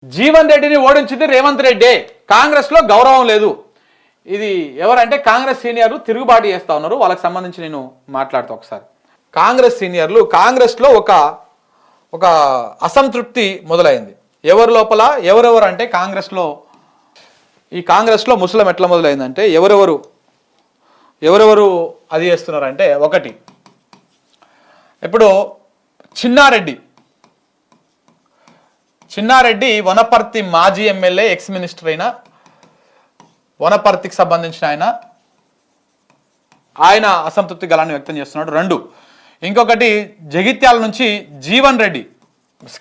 జీవన్ రెడ్డిని ఓడించింది రేవంత్ రెడ్డి. కాంగ్రెస్ లో గౌరవం లేదు. ఇది ఎవరంటే కాంగ్రెస్ సీనియర్లు తిరుగుబాటు చేస్తా ఉన్నారు. వాళ్ళకి సంబంధించి నేను మాట్లాడతా ఒకసారి. కాంగ్రెస్ సీనియర్లు కాంగ్రెస్ లో ఒక అసంతృప్తి మొదలైంది. ఎవరి లోపల ఎవరెవరు అంటే కాంగ్రెస్ లో ముసలం ఎట్లా మొదలైందంటే ఎవరెవరు అది చేస్తున్నారంటే, ఒకటి ఇప్పుడు చిన్నారెడ్డి వనపర్తి మాజీ ఎమ్మెల్యే, ఎక్స్ మినిస్టర్ అయిన వనపర్తికి సంబంధించిన ఆయన అసంతృప్తి గలాన్ని వ్యక్తం చేస్తున్నాడు. రెండు, ఇంకొకటి జగిత్యాల నుంచి జీవన్ రెడ్డి,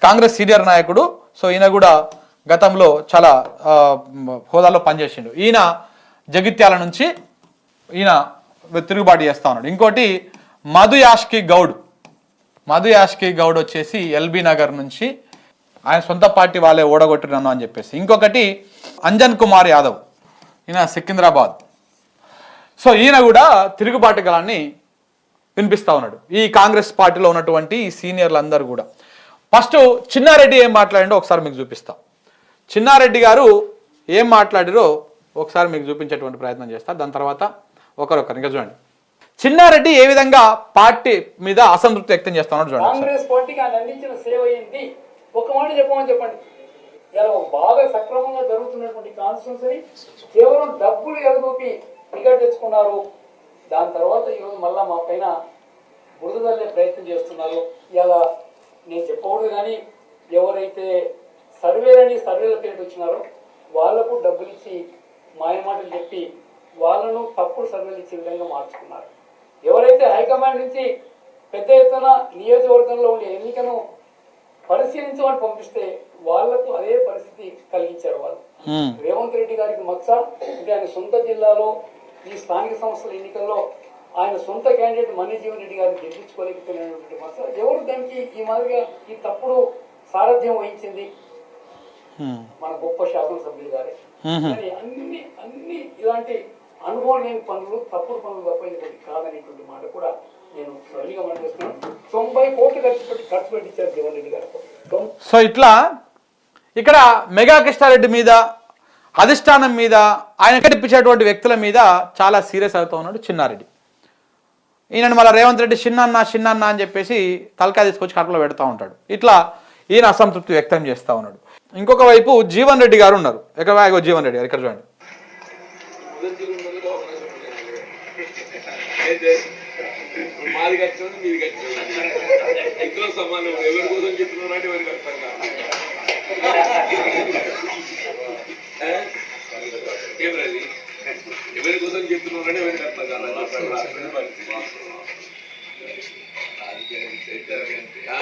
కాంగ్రెస్ సీనియర్ నాయకుడు. సో ఈయన కూడా గతంలో చాలా హోదాలో పనిచేసిండు. ఈయన జగిత్యాల నుంచి ఈయన తిరుగుబాటు చేస్తా ఉన్నాడు. ఇంకోటి మధు యాష్కి గౌడ్ వచ్చేసి ఎల్బీ నగర్ నుంచి, ఆయన సొంత పార్టీ వాళ్ళే ఓడగొట్టిరను అని చెప్పేసి. ఇంకొకటి అంజన్ కుమార్ యాదవ్, ఈయన సికింద్రాబాద్. సో ఈయన కూడా తిరుగుబాటు గలాన్ని వినిపిస్తా ఉన్నాడు. ఈ కాంగ్రెస్ పార్టీలో ఉన్నటువంటి ఈ సీనియర్లు అందరూ కూడా. ఫస్ట్ చిన్నారెడ్డి ఏం మాట్లాడిండో ఒకసారి మీకు చూపిస్తా. చిన్నారెడ్డి గారు ఏం మాట్లాడారో ఒకసారి మీకు చూపించేటువంటి ప్రయత్నం చేస్తారు. దాని తర్వాత ఒకరొకరు ఇంకా చూడండి. చిన్నారెడ్డి ఏ విధంగా పార్టీ మీద అసంతృప్తి వ్యక్తం చేస్తా ఉన్నాడు చూడండి. కాంగ్రెస్ పార్టీకి ఆయన అందించిన సేవ ఏంటి ఒక మాట చెప్పండి. ఇలా బాగా సక్రమంగా జరుగుతున్నటువంటి కాన్స్టిట్యూన్సీ కేవలం డబ్బులు ఎగదూపి టికెట్ తెచ్చుకున్నారు. దాని తర్వాత ఈరోజు మళ్ళా మా పైన బురదల్లే ప్రయత్నం చేస్తున్నారు. ఇలా నేను చెప్పకూడదు, కానీ ఎవరైతే సర్వేల పేరు వచ్చినారో వాళ్లకు డబ్బులు ఇచ్చి మాయమాటలు చెప్పి వాళ్ళను తప్పుడు సర్వేలు ఇచ్చే విధంగా మార్చుకున్నారు. ఎవరైతే హైకమాండ్ నుంచి పెద్ద ఎత్తున నియోజకవర్గంలో ఉండే ఎన్నికను పరిశీలించమని పంపిస్తే వాళ్లకు అదే పరిస్థితి కలిగించారు వాళ్ళు. రేవంత్ రెడ్డి గారికి మచ్చ అంటే ఆయన సొంత జిల్లాలో ఈ స్థానిక సంస్థల ఎన్నికల్లో ఆయన సొంత క్యాండిడేట్ మన్యజీవన్ రెడ్డి గారిని గెలిపించుకోలేకపోయినటువంటి మచ్చ. ఎవరు దానికి ఈ మాదిరిగా ఈ తప్పుడు సారథ్యం వహించింది? మన గొప్ప శాసనసభ్యులు గారే. అన్ని ఇలాంటి అనుభవం లేని పనులు, తప్పుడు పనులు తప్ప కాదనేటువంటి మాట కూడా నేను సరిగా మనస్తున్నాను. 90 కోట్లు ఖర్చు పెట్టించారు జీవన్ రెడ్డి గారు. సో ఇట్లా ఇక్కడ మెగా కృష్ణారెడ్డి మీద, అధిష్టానం మీద, ఆయన కనిపించేటువంటి వ్యక్తుల మీద చాలా సీరియస్ అవుతూ ఉన్నాడు చిన్నారెడ్డి. ఈయన మళ్ళీ రేవంత్ రెడ్డి చిన్న అని చెప్పేసి తలకాయ తీసుకొచ్చి కడుపులో పెడతా ఉంటాడు. ఇట్లా ఈయన అసంతృప్తి వ్యక్తం చేస్తూ ఉన్నాడు. ఇంకొక వైపు జీవన్ రెడ్డి గారు ఉన్నారు. జీవన్ రెడ్డి గారు ఇక్కడ చూడండి.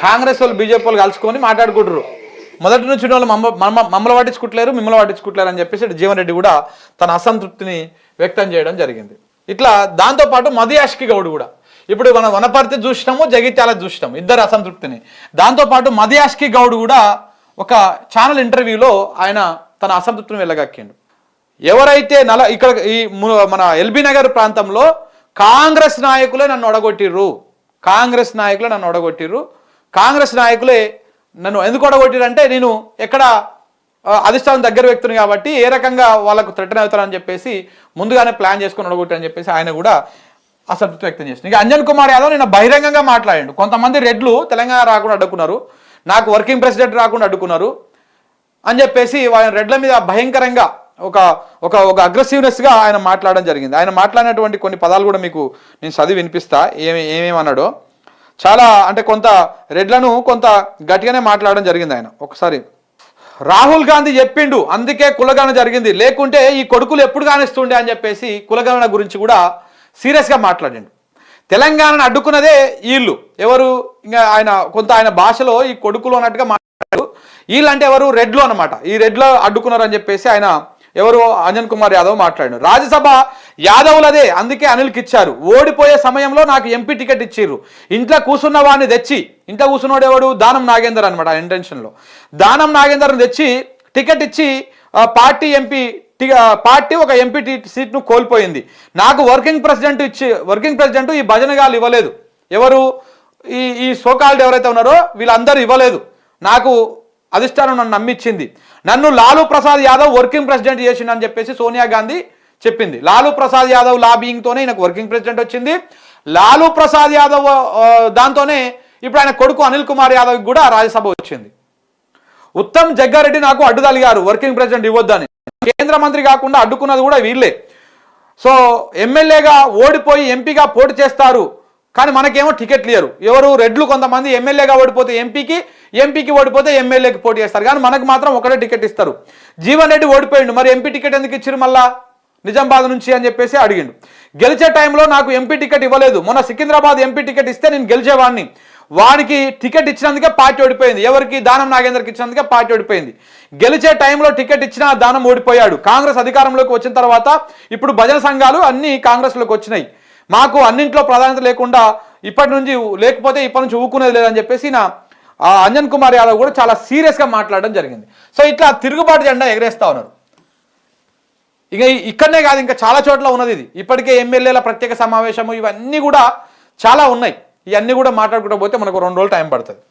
కాంగ్రెస్ వాళ్ళు బీజేపీ వాళ్ళు కలుసుకొని మాట్లాడుకుంటారు. మొదటి నుంచి వాళ్ళు మమ్మల్ని పట్టించుకుంటలేరు, మిమ్మల్ని పట్టించుకుంటలేరు అని చెప్పేసి జీవన్ రెడ్డి కూడా తన అసంతృప్తిని వ్యక్తం చేయడం జరిగింది. ఇట్లా దాంతోపాటు మధు యాష్కి గౌడ్ కూడా, ఇప్పుడు మనం వనపర్తి చూసినాము, జగిత్యాల చూసినాము, ఇద్దరు అసంతృప్తిని. దాంతోపాటు మధు యాష్కి గౌడ్ కూడా ఒక ఛానల్ ఇంటర్వ్యూలో ఆయన తన అసంతృప్తిని వెళ్ళగక్కిండు. ఎవరైతే ఇక్కడ ఈ మన ఎల్బీ నగర్ ప్రాంతంలో కాంగ్రెస్ నాయకులే నన్ను ఒడగొట్టిర్రు, కాంగ్రెస్ నాయకులే నన్ను ఎందుకు ఒడగొట్టిరంటే నేను ఎక్కడ అధిష్టానం దగ్గర వ్యక్తిని కాబట్టి ఏ రకంగా వాళ్ళకు థ్రెటన్ అవుతారని చెప్పేసి ముందుగానే ప్లాన్ చేసుకుని ఒడగొట్టారని చెప్పేసి ఆయన కూడా అసంతృప్తి వ్యక్తం చేసింది. ఇక అంజన్ కుమార్ యాదవ్ నిన్న బహిరంగంగా మాట్లాడాడు. కొంతమంది రెడ్లు తెలంగాణ రాకుండా అడ్డుకున్నారు, నాకు వర్కింగ్ ప్రెసిడెంట్ రాకుండా అడ్డుకున్నారు అని చెప్పేసి ఆయన రెడ్ల మీద భయంకరంగా ఒక అగ్రెసివ్నెస్గా ఆయన మాట్లాడడం జరిగింది. ఆయన మాట్లాడినటువంటి కొన్ని పదాలు కూడా మీకు నేను చదివి వినిపిస్తా ఏమేమన్నాడో. చాలా అంటే కొంత రెడ్లను కొంత గట్టిగానే మాట్లాడడం జరిగింది ఆయన. ఒకసారి రాహుల్ గాంధీ చెప్పిండు అందుకే కులగణన జరిగింది, లేకుంటే ఈ కొడుకులు ఎప్పుడు కానిస్తుండే అని చెప్పేసి కులగణన గురించి కూడా సీరియస్గా మాట్లాడిండు. తెలంగాణను అడ్డుకున్నదే వీళ్ళు ఎవరు, ఇంకా ఆయన భాషలో ఈ కొడుకులు అన్నట్టుగా మాట్లాడారు. వీళ్ళంటే ఎవరు, రెడ్లు అనమాట. ఈ రెడ్లు అడ్డుకున్నారు అని చెప్పేసి ఆయన ఎవరు అంజన్ కుమార్ యాదవ్ మాట్లాడారు. రాజ్యసభ యాదవులదే, అందుకే అనిల్కి ఇచ్చారు, ఓడిపోయే సమయంలో నాకు ఎంపీ టికెట్ ఇచ్చిర్రు, ఇంట్లో కూర్చున్న వాడిని తెచ్చి, ఇంట్లో కూర్చున్నవాడు ఎవడు, దానం నాగేందర్ అనమాట. ఆ ఇంటెన్షన్లో దానం నాగేందర్ని తెచ్చి టికెట్ ఇచ్చి పార్టీ ఒక ఎంపీ సీట్ను కోల్పోయింది. నాకు వర్కింగ్ ప్రెసిడెంట్ ఈ భజనగాలు ఇవ్వలేదు. ఎవరు ఈ సోకాల్డ్ ఎవరైతే ఉన్నారో వీళ్ళందరూ ఇవ్వలేదు. నాకు అధిష్టానం నన్ను నమ్మించింది, నన్ను లాలూ ప్రసాద్ యాదవ్ వర్కింగ్ ప్రెసిడెంట్ చేసిండు అని చెప్పేసి సోనియా గాంధీ చెప్పింది. లాలూ ప్రసాద్ యాదవ్ లాబియింగ్తోనే ఈయనకు వర్కింగ్ ప్రెసిడెంట్ వచ్చింది. లాలూ ప్రసాద్ యాదవ్ దాంతోనే ఇప్పుడు ఆయన కొడుకు అనిల్ కుమార్ యాదవ్ కూడా రాజ్యసభ వచ్చింది. ఉత్తమ్ జగ్గారెడ్డి నాకు అడ్డు తలిగారు వర్కింగ్ ప్రెసిడెంట్ ఇవ్వద్దని. కేంద్ర మంత్రి కాకుండా అడ్డుకున్నది కూడా వీళ్ళే. సో ఎమ్మెల్యేగా ఓడిపోయి ఎంపీగా పోటీ చేస్తారు, కానీ మనకేమో టికెట్లు ఇయ్యరు. ఎవరు రెడ్లు కొంతమంది ఎమ్మెల్యేగా ఓడిపోతే ఎంపీకి ఓడిపోతే ఎమ్మెల్యేకి పోటీ చేస్తారు, కానీ మనకు మాత్రం ఒకటే టికెట్ ఇస్తారు. జీవన్ రెడ్డి ఓడిపోయిండు, మరి ఎంపీ టికెట్ ఎందుకు ఇచ్చిరు మళ్ళా నిజామాబాద్ నుంచి అని చెప్పేసి అడిగిండు. గెలిచే టైంలో నాకు ఎంపీ టికెట్ ఇవ్వలేదు, మొన్న సికింద్రాబాద్ ఎంపీ టికెట్ ఇస్తే నేను గెలిచేవాడిని, వానికి టికెట్ ఇచ్చినందుకే పార్టీ ఓడిపోయింది. ఎవరికి? దానం నాగేందర్కి ఇచ్చినందుకే పార్టీ ఓడిపోయింది. గెలిచే టైంలో టికెట్ ఇచ్చిన దానం ఓడిపోయాడు. కాంగ్రెస్ అధికారంలోకి వచ్చిన తర్వాత ఇప్పుడు భజన సంఘాలు అన్ని కాంగ్రెస్లోకి వచ్చినాయి. మాకు అన్నింట్లో ప్రాధాన్యత లేకుండా ఇప్పటి నుంచి ఊకునేది లేదని చెప్పేసి నా అంజన్ కుమార్ యాదవ్ కూడా చాలా సీరియస్గా మాట్లాడడం జరిగింది. సో ఇట్లా తిరుగుబాటు జెండా ఎగరేస్తా ఉన్నారు. ఇక ఇక్కడనే కాదు, ఇంకా చాలా చోట్ల ఉన్నది ఇది. ఇప్పటికే ఎమ్మెల్యేల ప్రత్యేక సమావేశము ఇవన్నీ కూడా చాలా ఉన్నాయి. ఇవన్నీ కూడా మాట్లాడుకుంటూ పోతే మనకు 2 రోజులు టైం పడుతుంది.